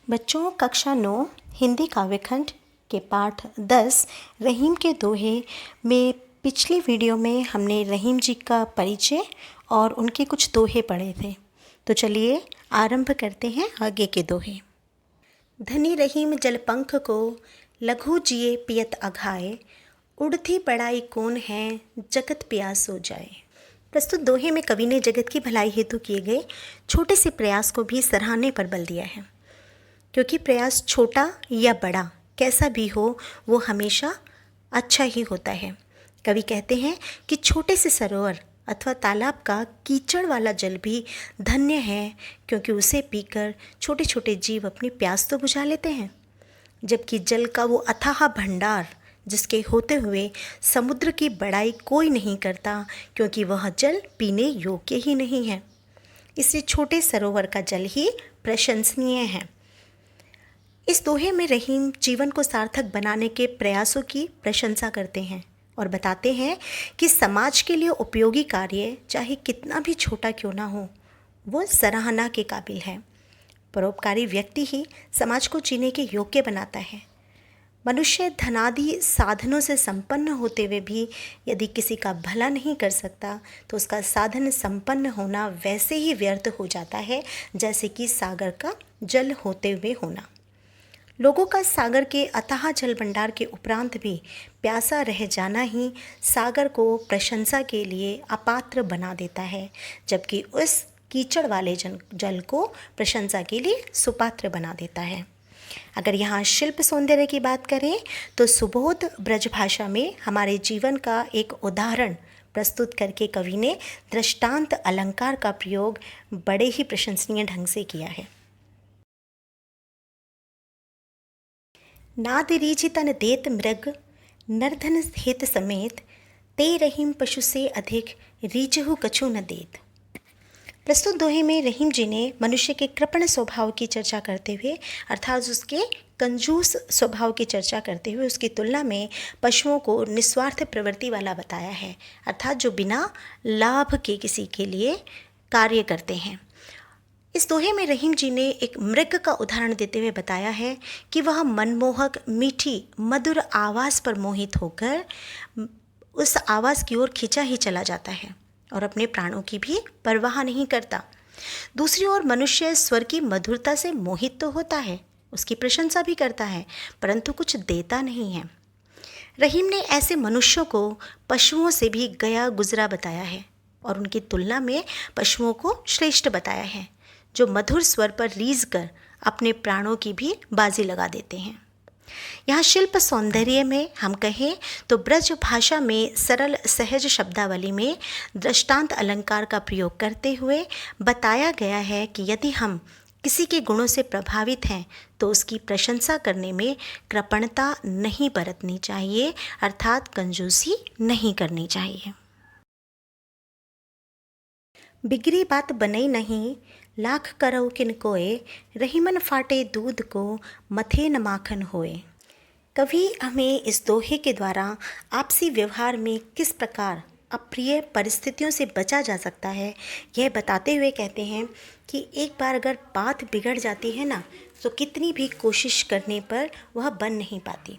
बच्चों, कक्षा 9 हिंदी काव्यखंड के पाठ 10 रहीम के दोहे में पिछली वीडियो में हमने रहीम जी का परिचय और उनके कुछ दोहे पढ़े थे। तो चलिए आरंभ करते हैं आगे के दोहे। धनी रहीम जलपंख को लघु जिए पियत अघाए, उड़ती बड़ाई कौन है जगत प्यास हो जाए। प्रस्तुत दोहे में कवि ने जगत की भलाई हेतु किए गए छोटे से प्रयास को भी सराहने पर बल दिया है, क्योंकि प्रयास छोटा या बड़ा कैसा भी हो वो हमेशा अच्छा ही होता है। कवि कहते हैं कि छोटे से सरोवर अथवा तालाब का कीचड़ वाला जल भी धन्य है, क्योंकि उसे पीकर छोटे छोटे जीव अपनी प्यास तो बुझा लेते हैं, जबकि जल का वो अथाह भंडार जिसके होते हुए समुद्र की बड़ाई कोई नहीं करता, क्योंकि वह जल पीने योग्य ही नहीं है। इसलिए छोटे सरोवर का जल ही प्रशंसनीय है। इस दोहे में रहीम जीवन को सार्थक बनाने के प्रयासों की प्रशंसा करते हैं और बताते हैं कि समाज के लिए उपयोगी कार्य चाहे कितना भी छोटा क्यों ना हो, वो सराहना के काबिल है। परोपकारी व्यक्ति ही समाज को जीने के योग्य बनाता है। मनुष्य धनादि साधनों से संपन्न होते हुए भी यदि किसी का भला नहीं कर सकता, तो उसका साधन संपन्न होना वैसे ही व्यर्थ हो जाता है जैसे कि सागर का जल होते हुए होना। लोगों का सागर के अथाह जल भंडार के उपरांत भी प्यासा रह जाना ही सागर को प्रशंसा के लिए अपात्र बना देता है, जबकि उस कीचड़ वाले जल को प्रशंसा के लिए सुपात्र बना देता है। अगर यहाँ शिल्प सौंदर्य की बात करें तो सुबोध ब्रजभाषा में हमारे जीवन का एक उदाहरण प्रस्तुत करके कवि ने दृष्टांत अलंकार का प्रयोग बड़े ही प्रशंसनीय ढंग से किया है। नाद रीझ तन देत मृग नरधन हित समेत, ते रहीम पशु से अधिक रीझहु कछु न देत। प्रस्तुत दोहे में रहीम जी ने मनुष्य के कृपण स्वभाव की चर्चा करते हुए, अर्थात उसके कंजूस स्वभाव की चर्चा करते हुए उसकी तुलना में पशुओं को निस्वार्थ प्रवृत्ति वाला बताया है, अर्थात जो बिना लाभ के किसी के लिए कार्य करते हैं। इस दोहे में रहीम जी ने एक मृग का उदाहरण देते हुए बताया है कि वह मनमोहक मीठी मधुर आवाज़ पर मोहित होकर उस आवाज़ की ओर खिंचा ही चला जाता है और अपने प्राणों की भी परवाह नहीं करता। दूसरी ओर मनुष्य स्वर की मधुरता से मोहित तो होता है, उसकी प्रशंसा भी करता है, परंतु कुछ देता नहीं है। रहीम ने ऐसे मनुष्यों को पशुओं से भी गया गुजरा बताया है और उनकी तुलना में पशुओं को श्रेष्ठ बताया है, जो मधुर स्वर पर रीझ कर अपने प्राणों की भी बाजी लगा देते हैं। यहाँ शिल्प सौंदर्य में हम कहें तो ब्रज भाषा में सरल सहज शब्दावली में दृष्टांत अलंकार का प्रयोग करते हुए बताया गया है कि यदि हम किसी के गुणों से प्रभावित हैं तो उसकी प्रशंसा करने में कृपणता नहीं बरतनी चाहिए, अर्थात कंजूसी नहीं करनी चाहिए। बिगड़ी बात बनई नहीं लाख करो किन कोय, रहीमन फाटे दूध को मथे न माखन होए। कवि हमें इस दोहे के द्वारा आपसी व्यवहार में किस प्रकार अप्रिय परिस्थितियों से बचा जा सकता है यह बताते हुए कहते हैं कि एक बार अगर बात बिगड़ जाती है ना, तो कितनी भी कोशिश करने पर वह बन नहीं पाती।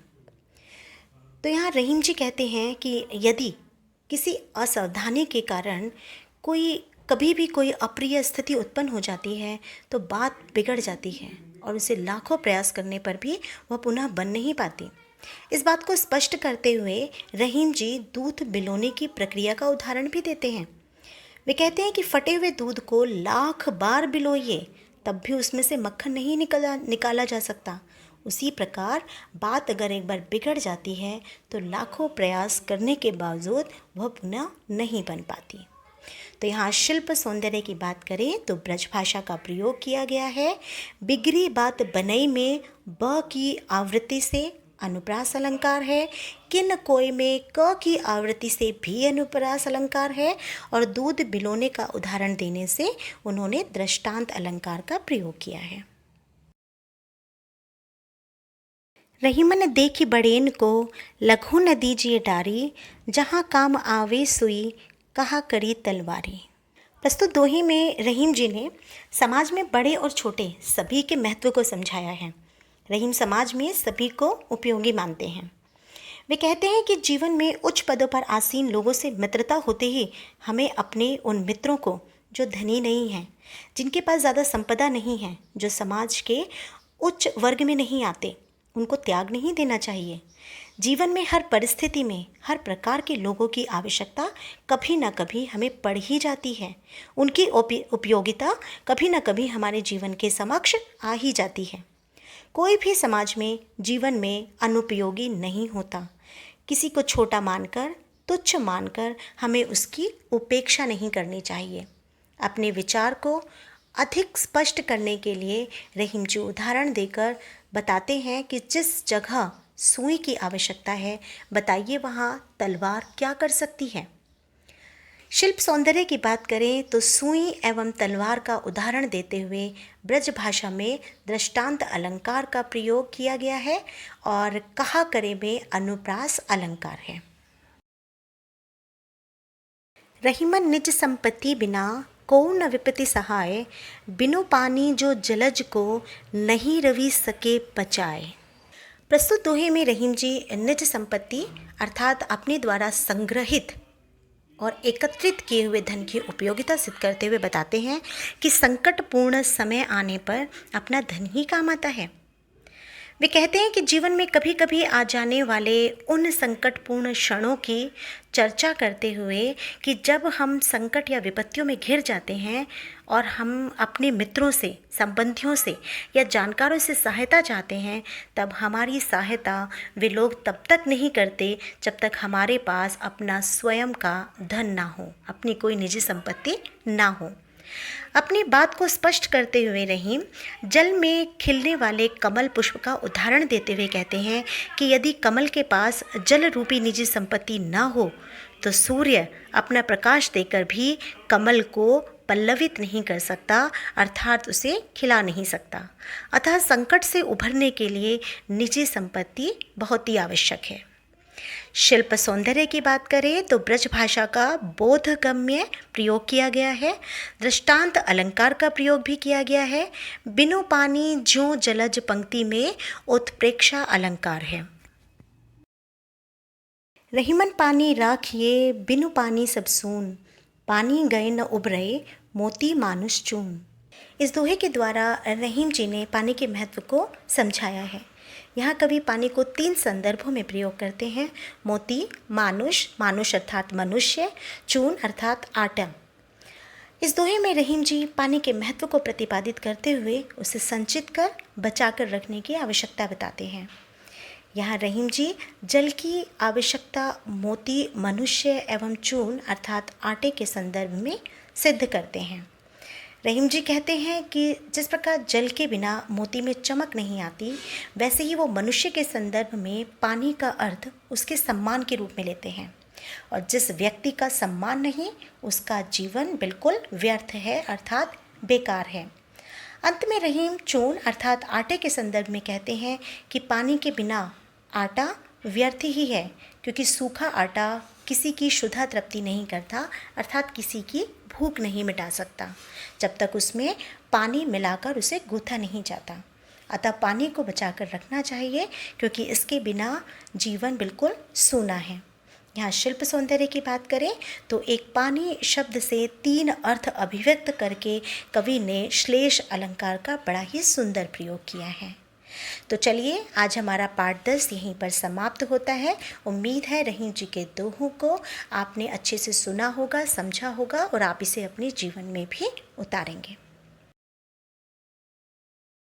तो यहाँ रहीम जी कहते हैं कि यदि किसी असावधानी के कारण कभी भी कोई अप्रिय स्थिति उत्पन्न हो जाती है तो बात बिगड़ जाती है और उसे लाखों प्रयास करने पर भी वह पुनः बन नहीं पाती। इस बात को स्पष्ट करते हुए रहीम जी दूध बिलोने की प्रक्रिया का उदाहरण भी देते हैं। वे कहते हैं कि फटे हुए दूध को लाख बार बिलोइए तब भी उसमें से मक्खन नहीं निकाला जा सकता। उसी प्रकार बात अगर एक बार बिगड़ जाती है तो लाखों प्रयास करने के बावजूद वह पुनः नहीं बन पाती। तो यहाँ शिल्प सौंदर्य की बात करें तो ब्रजभाषा का प्रयोग किया गया है। बिगड़ी बात बनई में ब की आवृत्ति से अनुप्रास अलंकार है, किन कोय में क की आवृत्ति से भी अनुप्रास अलंकार है और दूध बिलोने का उदाहरण देने से उन्होंने दृष्टांत अलंकार का प्रयोग किया है। रहीमन देखी बड़ेन को लघु न दीजिए डारी, जहाँ काम आवे सुई कहा करी तलवारी। प्रस्तुत दोहे में रहीम जी ने समाज में बड़े और छोटे सभी के महत्व को समझाया है। रहीम समाज में सभी को उपयोगी मानते हैं। वे कहते हैं कि जीवन में उच्च पदों पर आसीन लोगों से मित्रता होते ही हमें अपने उन मित्रों को जो धनी नहीं हैं, जिनके पास ज़्यादा संपदा नहीं है, जो समाज के उच्च वर्ग में नहीं आते, उनको त्याग नहीं देना चाहिए। जीवन में हर परिस्थिति में हर प्रकार के लोगों की आवश्यकता कभी ना कभी हमें पड़ ही जाती है। उनकी उपयोगिता कभी ना कभी हमारे जीवन के समक्ष आ ही जाती है। कोई भी समाज में जीवन में अनुपयोगी नहीं होता। किसी को छोटा मानकर, तुच्छ मानकर हमें उसकी उपेक्षा नहीं करनी चाहिए। अपने विचार को अधिक स्पष्ट करने के लिए रहीम जी उदाहरण देकर बताते हैं कि जिस जगह सुई की आवश्यकता है, बताइए वहाँ तलवार क्या कर सकती है। शिल्प सौंदर्य की बात करें तो सुई एवं तलवार का उदाहरण देते हुए ब्रज भाषा में दृष्टांत अलंकार का प्रयोग किया गया है और कहा करे में अनुप्रास अलंकार है। रहीमन निज संपत्ति बिना को न विपत्ति सहाय, बिनु पानी जो जलज को नहीं रवि सके पचाए। प्रस्तुत दोहे में रहीम जी निज संपत्ति अर्थात अपने द्वारा संग्रहित और एकत्रित किए हुए धन की उपयोगिता सिद्ध करते हुए बताते हैं कि संकटपूर्ण समय आने पर अपना धन ही काम आता है। वे कहते हैं कि जीवन में कभी कभी आ जाने वाले उन संकटपूर्ण क्षणों की चर्चा करते हुए कि जब हम संकट या विपत्तियों में घिर जाते हैं और हम अपने मित्रों से, संबंधियों से या जानकारों से सहायता चाहते हैं, तब हमारी सहायता वे लोग तब तक नहीं करते जब तक हमारे पास अपना स्वयं का धन ना हो, अपनी कोई निजी संपत्ति ना हो। अपनी बात को स्पष्ट करते हुए रहीम जल में खिलने वाले कमल पुष्प का उदाहरण देते हुए कहते हैं कि यदि कमल के पास जल रूपी निजी संपत्ति न हो तो सूर्य अपना प्रकाश देकर भी कमल को पल्लवित नहीं कर सकता, अर्थात उसे खिला नहीं सकता। अतः संकट से उभरने के लिए निजी संपत्ति बहुत ही आवश्यक है। शिल्प सौंदर्य की बात करें तो ब्रज भाषा का बोधगम्य प्रयोग किया गया है, दृष्टांत अलंकार का प्रयोग भी किया गया है। बिनु पानी ज्यों जलज पंक्ति में उत्प्रेक्षा अलंकार है। रहीमन पानी राखिए बिनु पानी सब सून, पानी गए न उभरे मोती मानुष चून। इस दोहे के द्वारा रहीम जी ने पानी के महत्व को समझाया है। यहाँ कवि पानी को 3 संदर्भों में प्रयोग करते हैं। मोती, मानुष, मानुष अर्थात मनुष्य, चून अर्थात आटा। इस दोहे में रहीम जी पानी के महत्व को प्रतिपादित करते हुए उसे संचित कर बचा कर रखने की आवश्यकता बताते हैं। यहाँ रहीम जी जल की आवश्यकता मोती, मनुष्य एवं चून अर्थात आटे के संदर्भ में सिद्ध करते हैं। रहीम जी कहते हैं कि जिस प्रकार जल के बिना मोती में चमक नहीं आती, वैसे ही वो मनुष्य के संदर्भ में पानी का अर्थ उसके सम्मान के रूप में लेते हैं, और जिस व्यक्ति का सम्मान नहीं उसका जीवन बिल्कुल व्यर्थ है अर्थात बेकार है। अंत में रहीम चून अर्थात आटे के संदर्भ में कहते हैं कि पानी के बिना आटा व्यर्थ ही है, क्योंकि सूखा आटा किसी की शुद्धा तृप्ति नहीं करता अर्थात किसी की भूख नहीं मिटा सकता जब तक उसमें पानी मिलाकर उसे गूथा नहीं जाता। अतः पानी को बचाकर रखना चाहिए, क्योंकि इसके बिना जीवन बिल्कुल सूना है। यहाँ शिल्प सौंदर्य की बात करें तो एक पानी शब्द से 3 अर्थ अभिव्यक्त करके कवि ने श्लेष अलंकार का बड़ा ही सुंदर प्रयोग किया है। तो चलिए आज हमारा पाठ 10 यहीं पर समाप्त होता है। उम्मीद है रहीम जी के दोहों को आपने अच्छे से सुना होगा, समझा होगा और आप इसे अपने जीवन में भी उतारेंगे।